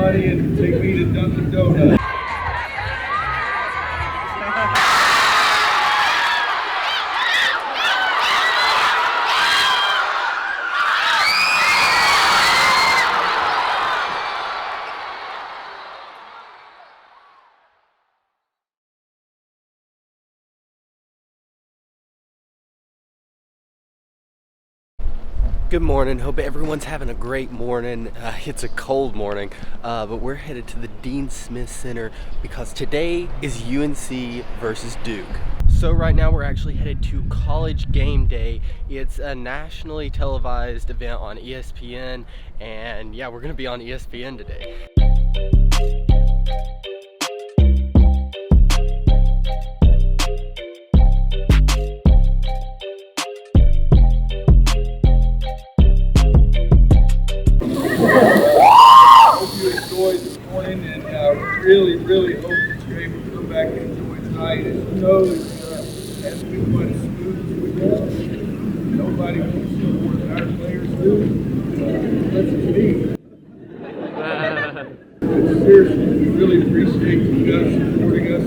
money and take me to Dunkin' Donuts. Good morning. Hope everyone's having a great morning. It's a cold morning, but we're headed to the Dean Smith Center because today is UNC versus Duke. So right now we're actually headed to College GameDay. It's a nationally televised event on ESPN, and yeah, we're gonna be on ESPN today. Really hope that you're able to come back and enjoy tonight. As you know, it hasn't been quite as smooth as we want. Nobody wants to more than our players do. That's to me. But seriously, we really appreciate you guys supporting us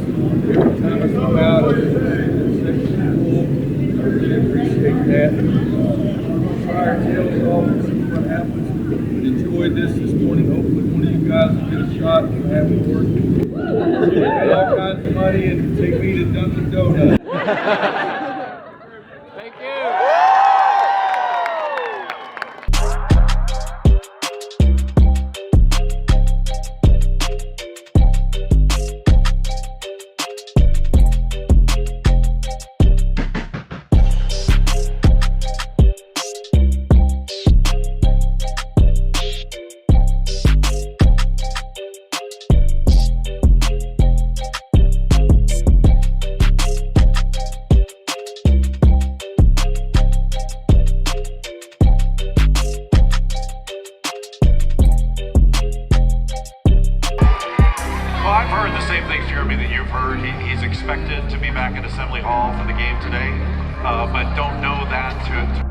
every time I come out of the section full. I really appreciate that. Try our tails off and see what happens. But enjoyed this morning. Hopefully one of you guys will get a shot and have it work. All kinds of money and take me to Dunkin' Donuts. Thank you. He's expected to be back at Assembly Hall for the game today, but don't know that to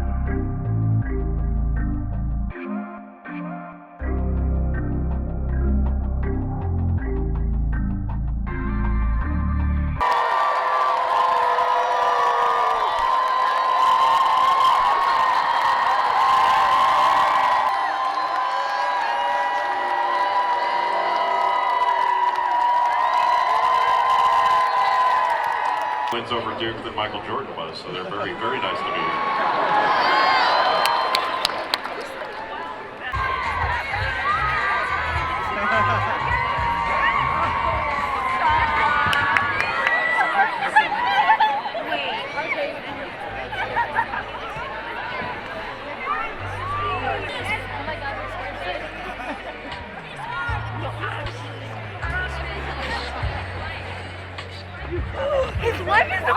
wins over Duke than Michael Jordan was, so they're very, very nice to be here. His wife is a...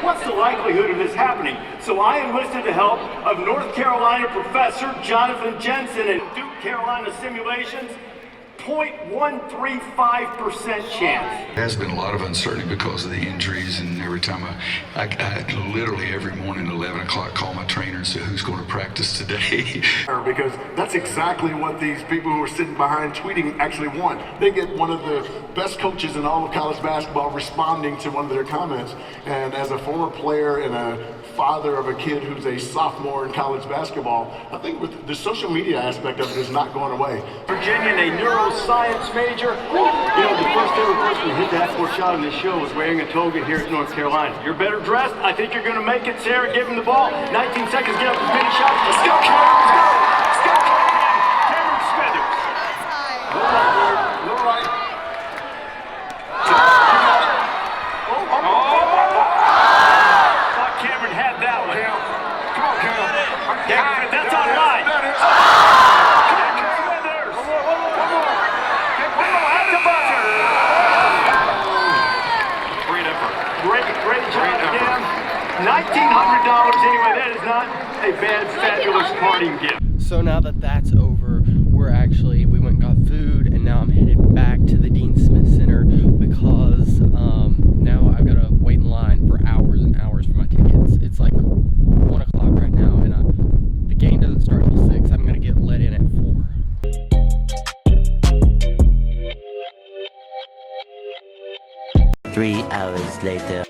What's the likelihood of this happening? So I enlisted the help of North Carolina professor Jonathan Jensen and Duke Carolina simulations. 0.135% chance. There has been a lot of uncertainty because of the injuries, and every time I literally every morning at 11 o'clock call my trainer and say, who's going to practice today? Because that's exactly what these people who are sitting behind tweeting actually want. They get one of the best coaches in all of college basketball responding to one of their comments. And as a former player and a father of a kid who's a sophomore in college basketball, I think with the social media aspect of it is not going away. Virginian, a neuroscience major. You know, the first ever person to hit the half-court shot on this show was wearing a toga here at North Carolina. You're better dressed. I think you're going to make it. Sarah, give him the ball. 19 seconds, get up as many shots. Let's go, Cameron. Let's go. Let's go, Cameron. Cameron Smithers. All right. Anyway, that is not a bad, fabulous parting gift. So now that that's over, we went and got food, and now I'm headed back to the Dean Smith Center because now I've got to wait in line for hours and hours for my tickets. It's like 1 o'clock right now, and the game doesn't start till 6. I'm going to get let in at 4. 3 hours later.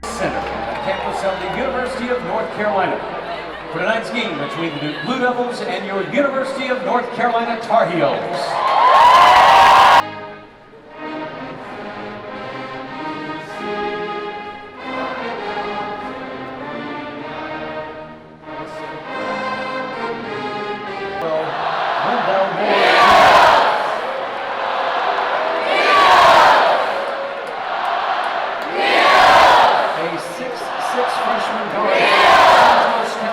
Center, campus of the University of North Carolina. For tonight's game between the Duke Blue Devils and your University of North Carolina Tar Heels.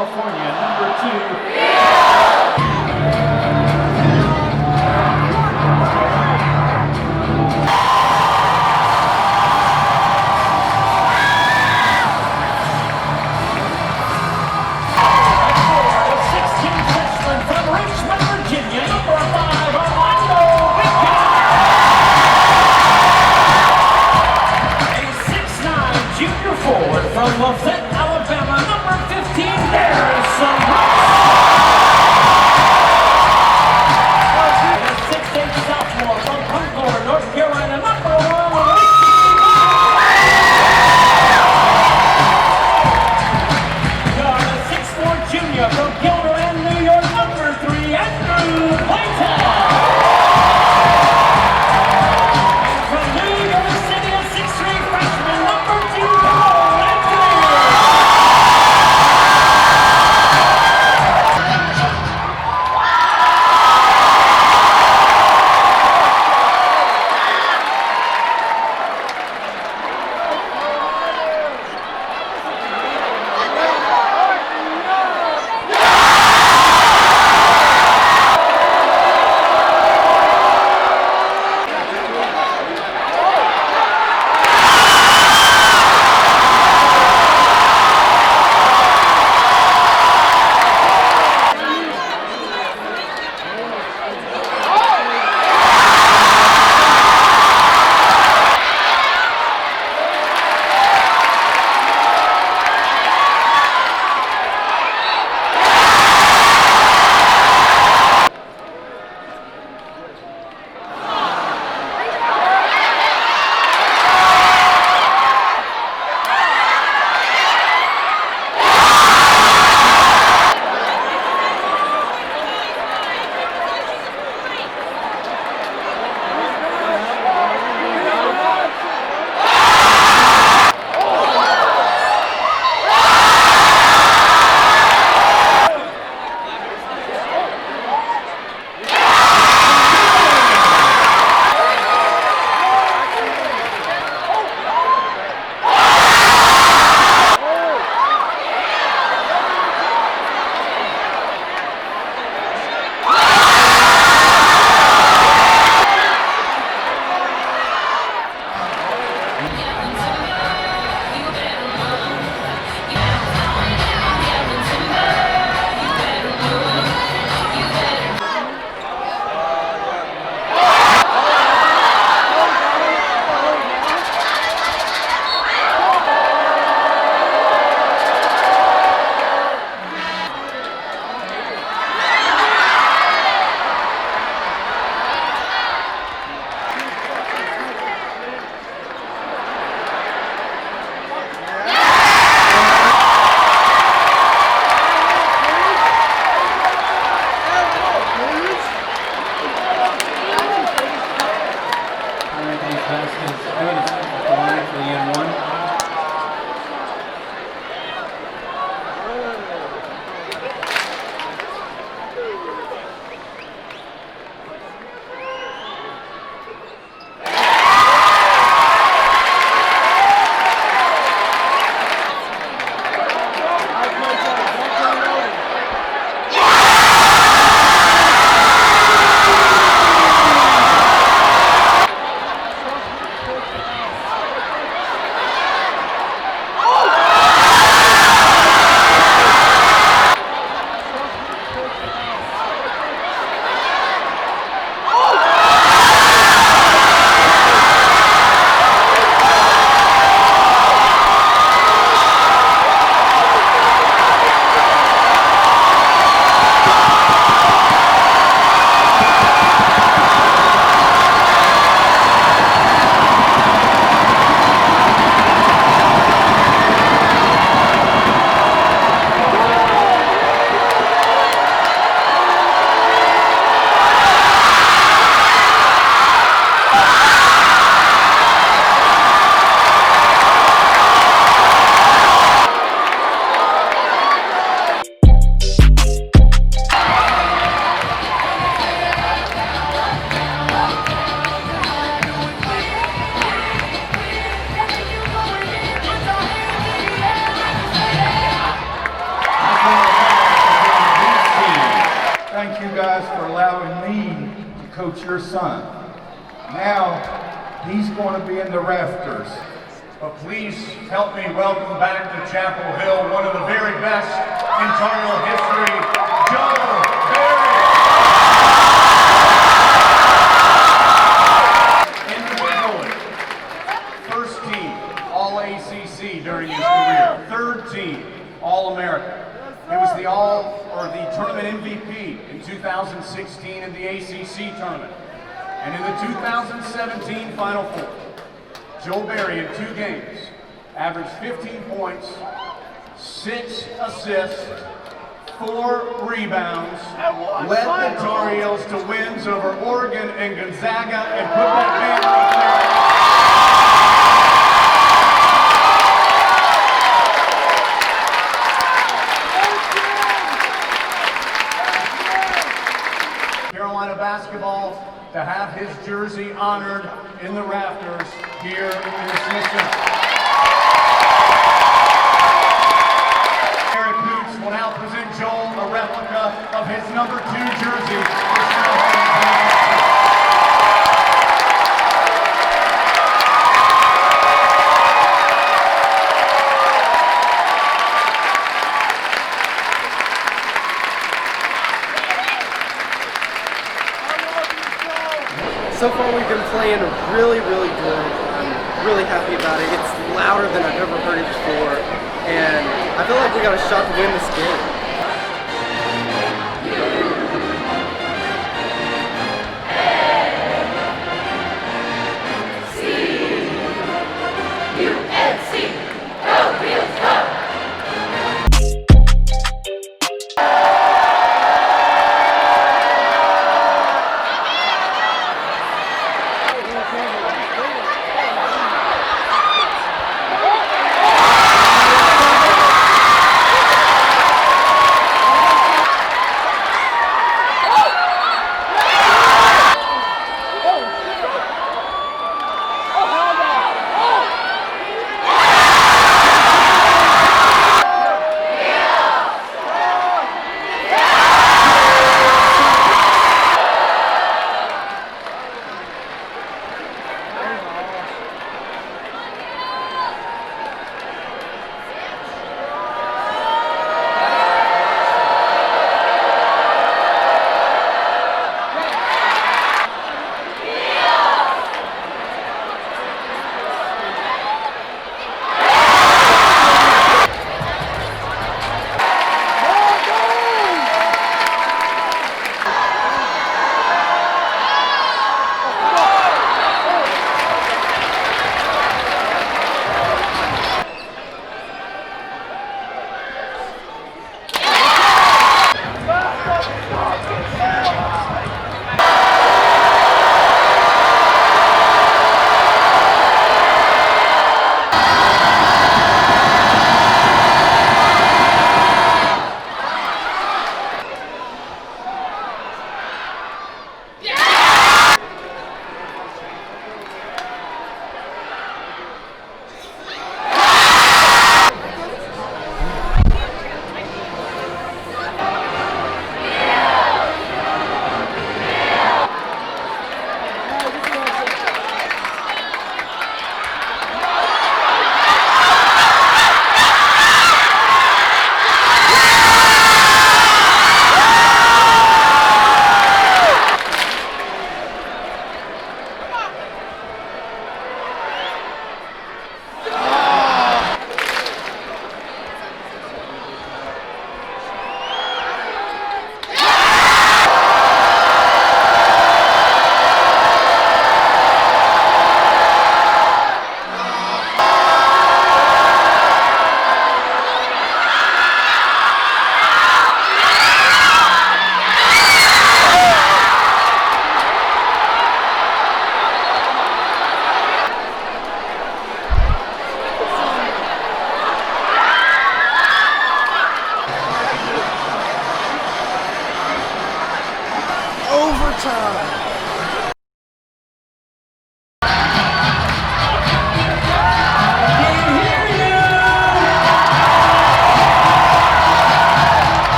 California, number 2. Thank you guys for allowing me to coach your son. Now, he's going to be in the rafters. But please help me welcome back to Chapel Hill one of the very best in Tar Heel history, Joe Barry. Individually, first team All-ACC during his career, third team All-American. He was the tournament MVP in 2016 in the ACC tournament. And in the 2017 Final Four, Joe Barry in 2 games averaged 15 points, 6 assists, 4 rebounds, led the Tar Heels to wins over Oregon and Gonzaga, and put that man right there. Carolina basketball to have his jersey honored in the rafters here in the Smith Center. Eric Boots will now present Joel a replica of his number 2 jersey. So far we've been playing really good. I'm really happy about it. It's louder than I've ever heard it before. And I feel like we got a shot to win this game.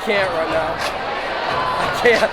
can't right now. I can't.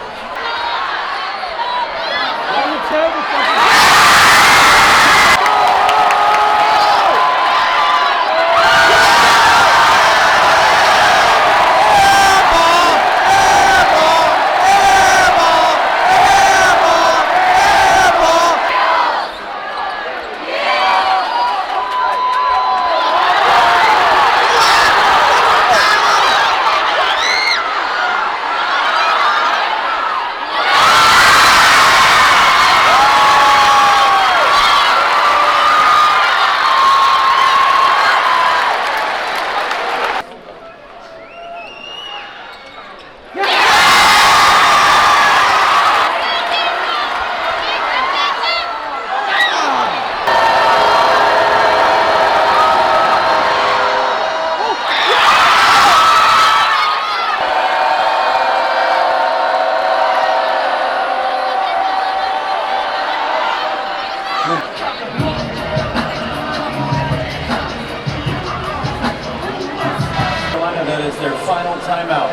That is their final timeout.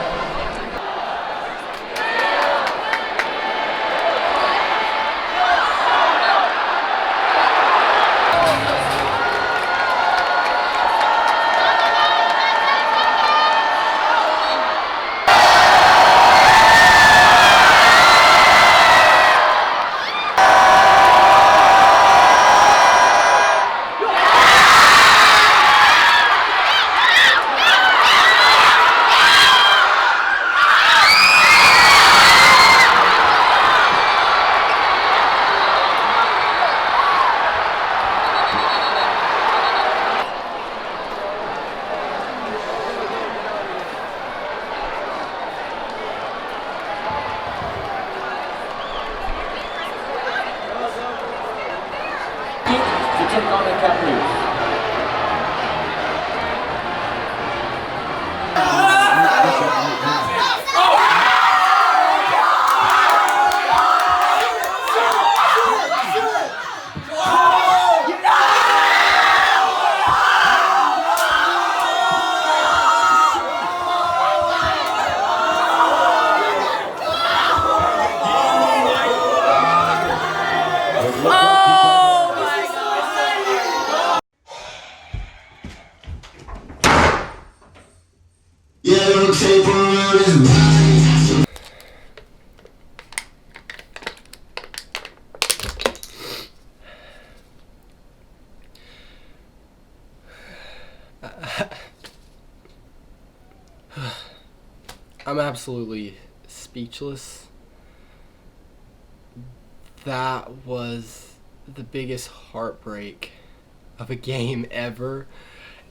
To take on the Cavaliers. I'm absolutely speechless. That was the biggest heartbreak of a game ever,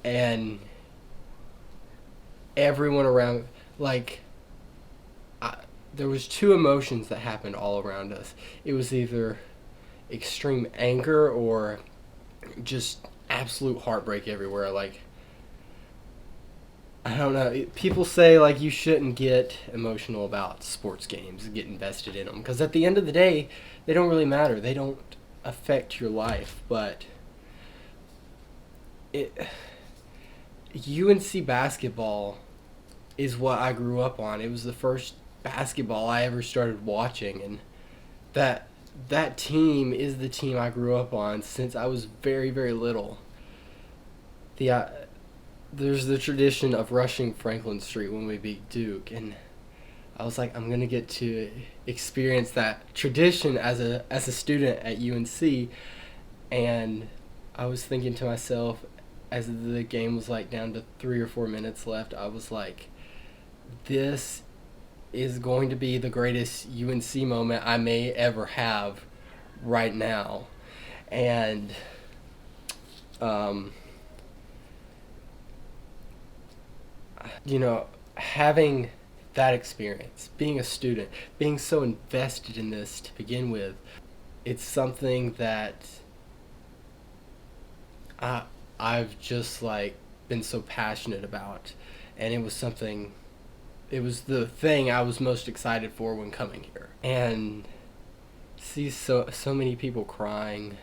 and everyone around, like, there was two emotions that happened all around us. It was either extreme anger or just absolute heartbreak everywhere. Like, I don't know. People say, like, you shouldn't get emotional about sports games and get invested in them, because at the end of the day, they don't really matter. They don't affect your life. But UNC basketball is what I grew up on. It was the first basketball I ever started watching, and that team is the team I grew up on since I was very, very little. There's the tradition of rushing Franklin Street when we beat Duke, and I was like, I'm gonna get to experience that tradition as a student at UNC. And I was thinking to myself, as the game was like down to 3 or 4 minutes left, I was like, this is going to be the greatest UNC moment I may ever have right now. And you know, having that experience, being a student, being so invested in this to begin with, it's something that I've just like been so passionate about, and it was the thing I was most excited for when coming here. And see so many people crying.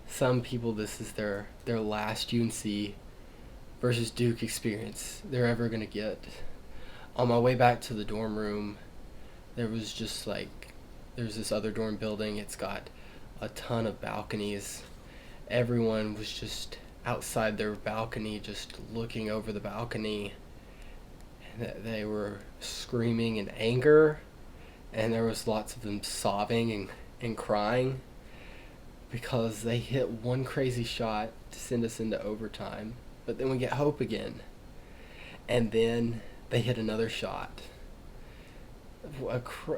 Some people, this is their last UNC versus Duke experience they're ever gonna get. On my way back to the dorm room, there's this other dorm building. It's got a ton of balconies. Everyone was just outside their balcony, just looking over the balcony. And they were screaming in anger, and there was lots of them sobbing and crying because they hit one crazy shot to send us into overtime. But then we get hope again. And then they hit another shot.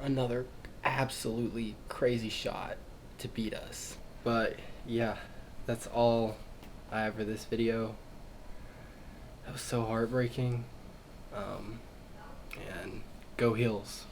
Another absolutely crazy shot to beat us. But yeah, that's all I have for this video. That was so heartbreaking. And go Heels.